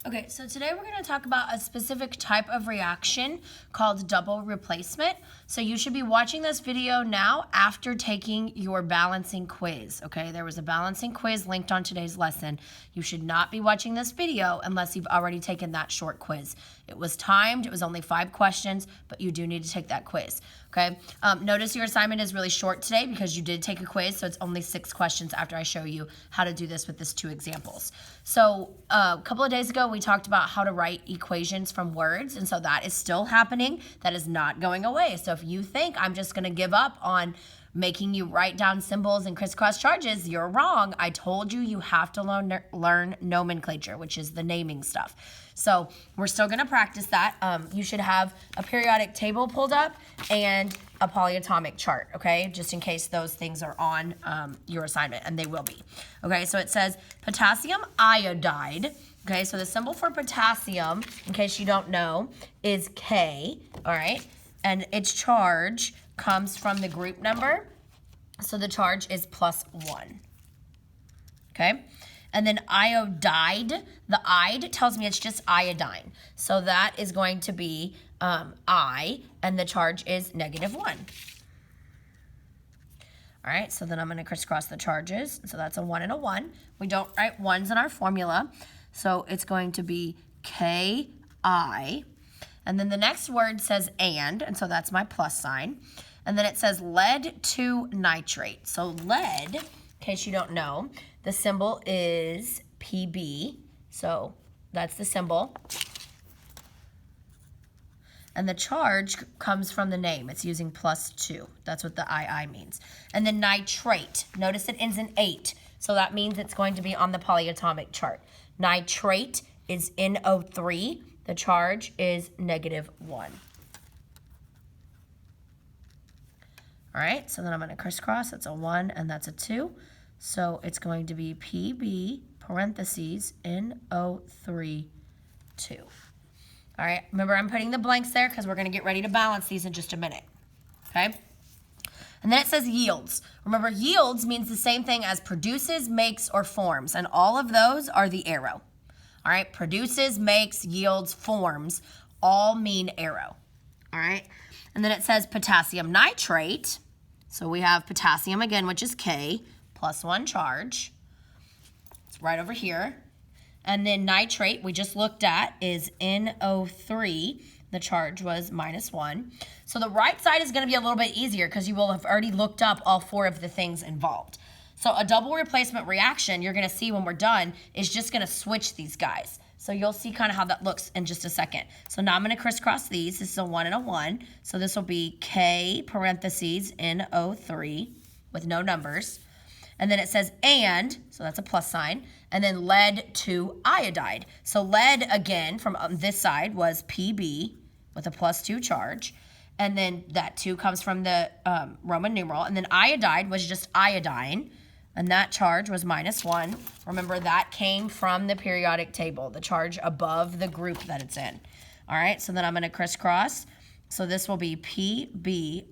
Okay, so today we're going to talk about a specific type of reaction called double replacement. So you should be watching this video now after taking your balancing quiz, okay? There was a balancing quiz linked on today's lesson. You should not be watching this video unless you've already taken that short quiz. It was timed, it was only 5 questions, but you do need to take that quiz, okay? Notice your assignment is really short today because you did take a quiz, so it's only 6 questions after I show you how to do this with this 2 examples. So a couple of days ago, we talked about how to write equations from words, and so that is still happening. That is not going away. So if you think I'm just going to give up on making you write down symbols and crisscross charges, you're wrong. I told you you have to learn nomenclature, which is the naming stuff. So we're still going to practice that. You should have a periodic table pulled up and a polyatomic chart, okay? Just in case those things are on your assignment, and they will be. Okay, so it says potassium iodide. Okay, so the symbol for potassium, in case you don't know, is K, all right? And its charge comes from the group number, so the charge is +1, okay? And then iodide, the "ide" tells me it's just iodine. So that is going to be I, and the charge is -1. All right, so then I'm going to crisscross the charges. So that's a 1 and a 1. We don't write 1s in our formula, so it's going to be Ki. And then the next word says and so that's my plus sign. And then it says lead to nitrate. So lead, in case you don't know, the symbol is Pb. So that's the symbol. And the charge comes from the name. It's using +2. That's what the II means. And then nitrate. Notice it ends in 8. So that means it's going to be on the polyatomic chart. Nitrate is NO3. The charge is -1. All right, so then I'm going to crisscross. That's a 1 and that's a 2. So it's going to be Pb parentheses NO3 2. All right, remember I'm putting the blanks there because we're going to get ready to balance these in just a minute, okay? And then it says yields. Remember, yields means the same thing as produces, makes, or forms, and all of those are the arrow. All right, produces, makes, yields, forms, all mean arrow. All right, and then it says potassium nitrate. So we have potassium again, which is K, +1 charge. It's right over here. And then nitrate, we just looked at, is NO3. The charge was -1. So the right side is going to be a little bit easier because you will have already looked up all 4 of the things involved. So a double replacement reaction, you're going to see when we're done, is just going to switch these guys. So you'll see kind of how that looks in just a second. So now I'm going to crisscross these. This is a 1 and a 1. So this will be K parentheses NO3 with no numbers. And then it says and, so that's a plus sign, and then lead to iodide. So lead, again, from this side was Pb with a +2 charge. And then that 2 comes from the Roman numeral. And then iodide was just iodine, and that charge was -1. Remember, that came from the periodic table, the charge above the group that it's in. All right, so then I'm going to crisscross. So this will be PBI2.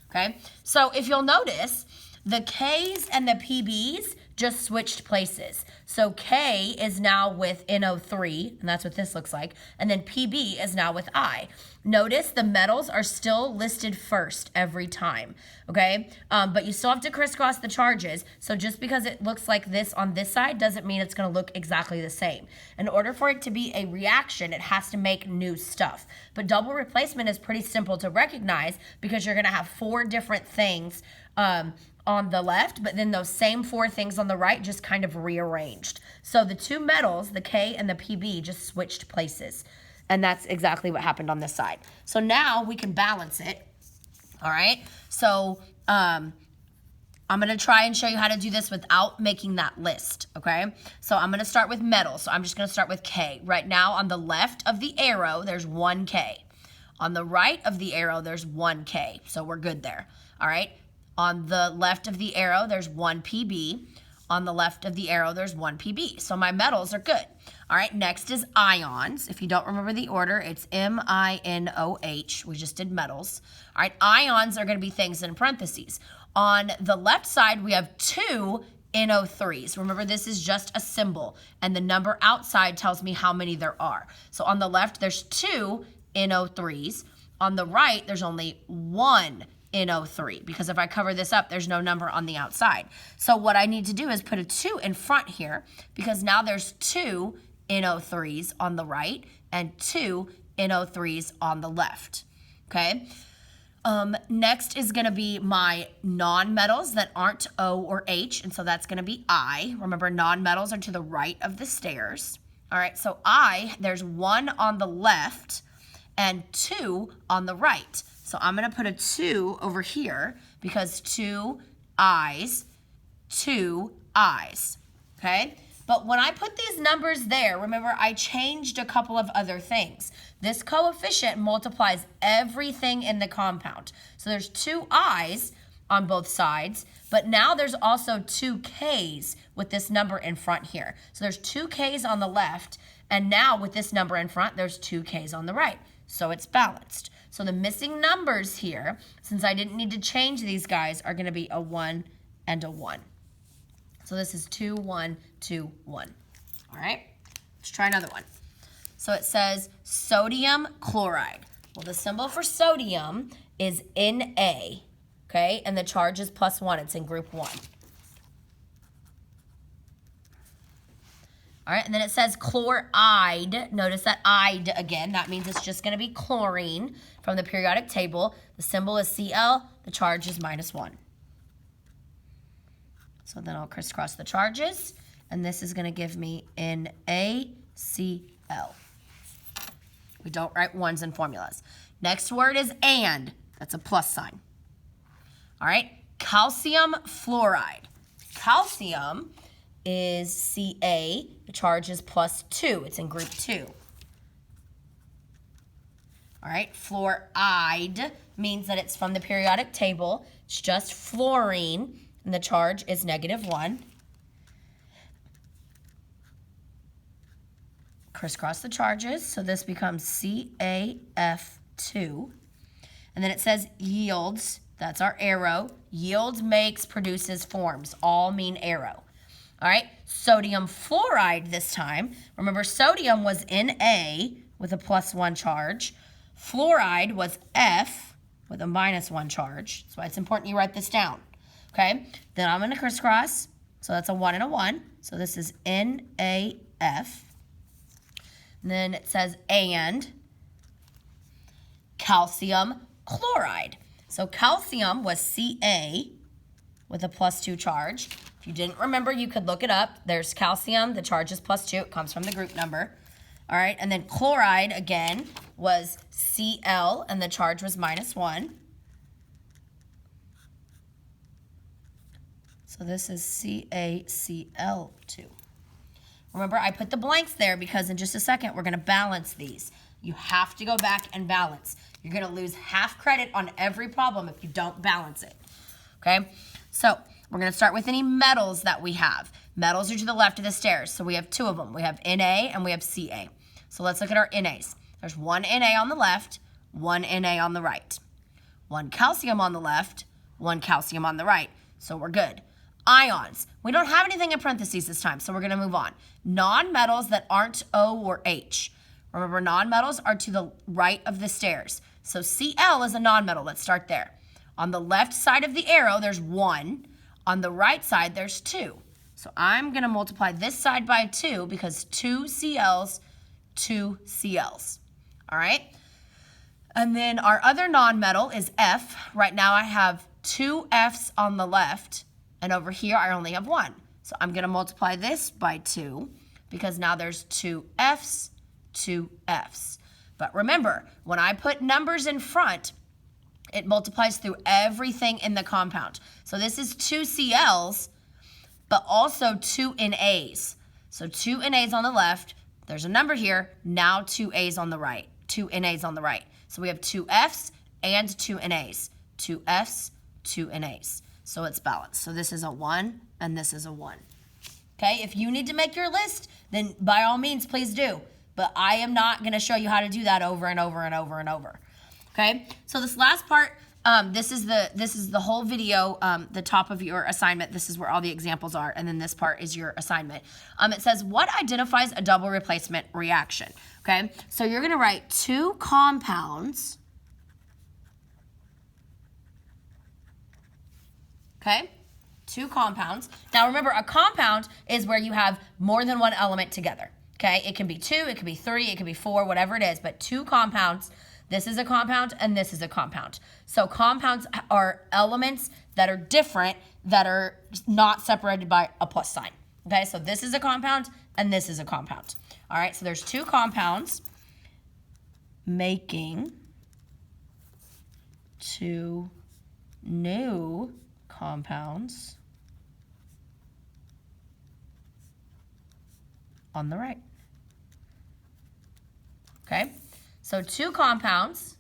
Okay, so if you'll notice, the K's and the PB's just switched places. So K is now with NO3, and that's what this looks like, and then PB is now with I. Notice the metals are still listed first every time, okay? But you still have to crisscross the charges, so just because it looks like this on this side doesn't mean it's gonna look exactly the same. In order for it to be a reaction, it has to make new stuff. But double replacement is pretty simple to recognize because you're gonna have 4 different things on the left, but then those same 4 things on the right just kind of rearranged. So the 2 metals, the K and the PB, just switched places. And that's exactly what happened on this side. So now we can balance it, all right? So I'm going to try and show you how to do this without making that list, okay? So I'm going to start with metals. So I'm just going to start with K. Right now on the left of the arrow, there's 1 K. On the right of the arrow, there's 1 K. So we're good there, all right? On the left of the arrow, there's 1 PB. On the left of the arrow, there's 1 PB. So my metals are good. All right, next is ions. If you don't remember the order, it's MINOH. We just did metals. All right, ions are going to be things in parentheses. On the left side, we have 2 NO3s. Remember, this is just a symbol, and the number outside tells me how many there are. So on the left, there's 2 NO3s. On the right, there's only 1 NO3, because if I cover this up, there's no number on the outside. So what I need to do is put a 2 in front here, because now there's 2 NO3s on the right and 2 NO3s on the left, okay? Next is going to be my non-metals that aren't O or H, and so that's going to be I. Remember, non-metals are to the right of the stairs. All right, so there's 1 on the left and 2 on the right. So I'm going to put a 2 over here because 2 I's, 2 I's, okay? But when I put these numbers there, remember, I changed a couple of other things. This coefficient multiplies everything in the compound. So there's 2 I's on both sides, but now there's also 2 K's with this number in front here. So there's 2 K's on the left, and now with this number in front, there's 2 K's on the right. So it's balanced. So the missing numbers here, since I didn't need to change these guys, are going to be a 1 and a 1. So this is 2, 1, 2, 1. All right, let's try another one. So it says sodium chloride. Well, the symbol for sodium is Na, okay? And the charge is +1. It's in group 1. All right, and then it says chloride. Notice that "ide" again. That means it's just going to be chlorine from the periodic table. The symbol is Cl. The charge is -1. So then I'll crisscross the charges, and this is going to give me NaCl. We don't write ones in formulas. Next word is and. That's a plus sign. All right, calcium fluoride. Calcium is Ca. The charge is +2. It's in group 2. All right, fluoride means that it's from the periodic table. It's just fluorine, and the charge is -1. Crisscross the charges, so this becomes CaF2. And then it says yields. That's our arrow. Yields, makes, produces, forms. All mean arrow. All right, sodium fluoride this time. Remember, sodium was Na with a +1 charge. Fluoride was F with a -1 charge. That's why it's important you write this down. Okay, then I'm going to crisscross. So that's a 1 and a 1. So this is NaF. And then it says and calcium chloride. So calcium was Ca with a +2 charge. If you didn't remember, you could look it up. There's calcium. The charge is +2. It comes from the group number. All right, and then chloride, again, was Cl, and the charge was -1. So this is CaCl2. Remember, I put the blanks there because in just a second, we're going to balance these. You have to go back and balance. You're going to lose half credit on every problem if you don't balance it. Okay, so we're going to start with any metals that we have. Metals are to the left of the stairs, so we have 2 of them. We have Na and we have Ca. So let's look at our Nas. There's 1 Na on the left, 1 Na on the right. 1 calcium on the left, 1 calcium on the right. So we're good. Ions. We don't have anything in parentheses this time, so we're going to move on. Non-metals that aren't O or H. Remember, non-metals are to the right of the stairs. So Cl is a non-metal. Let's start there. On the left side of the arrow, there's 1. On the right side, there's 2. So I'm going to multiply this side by 2 because 2 Cl's, 2 Cl's. All right? And then our other non-metal is F. Right now I have 2 F's on the left, and over here I only have 1. So I'm going to multiply this by 2 because now there's 2 F's, 2 F's. But remember, when I put numbers in front, it multiplies through everything in the compound. So this is 2 Cl's, but also 2 Na's. So 2 Na's on the left, there's a number here, now 2 A's on the right, 2 Na's on the right. So we have 2 F's and 2 Na's, 2 F's, 2 Na's. So it's balanced. So this is a 1 and this is a 1. Okay, if you need to make your list, then by all means, please do. But I am not going to show you how to do that over and over and over and over. Okay, so this last part this is the whole video, the top of your assignment. This is where all the examples are, and then this part is your assignment. It says, what identifies a double replacement reaction? Okay, so you're gonna write two compounds. Okay, two compounds. Now remember, a compound is where you have more than one element together. Okay, it can be 2, it can be 3, it can be 4, whatever it is, but two compounds. This is a compound and this is a compound. So compounds are elements that are different, that are not separated by a plus sign. Okay, so this is a compound and this is a compound. All right, so there's two compounds making two new compounds on the right. Okay, so two compounds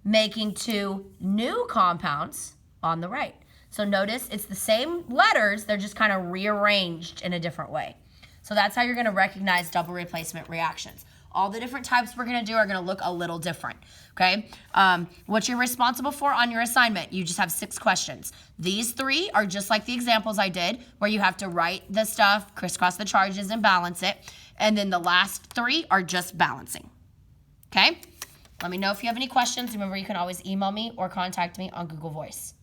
making two new compounds on the right. So notice it's the same letters, they're just kind of rearranged in a different way. So that's how you're going to recognize double replacement reactions. All the different types we're going to do are going to look a little different, okay? What you're responsible for on your assignment, you just have 6 questions. These 3 are just like the examples I did, where you have to write the stuff, crisscross the charges, and balance it. And then the last 3 are just balancing, okay? Let me know if you have any questions. Remember, you can always email me or contact me on Google Voice.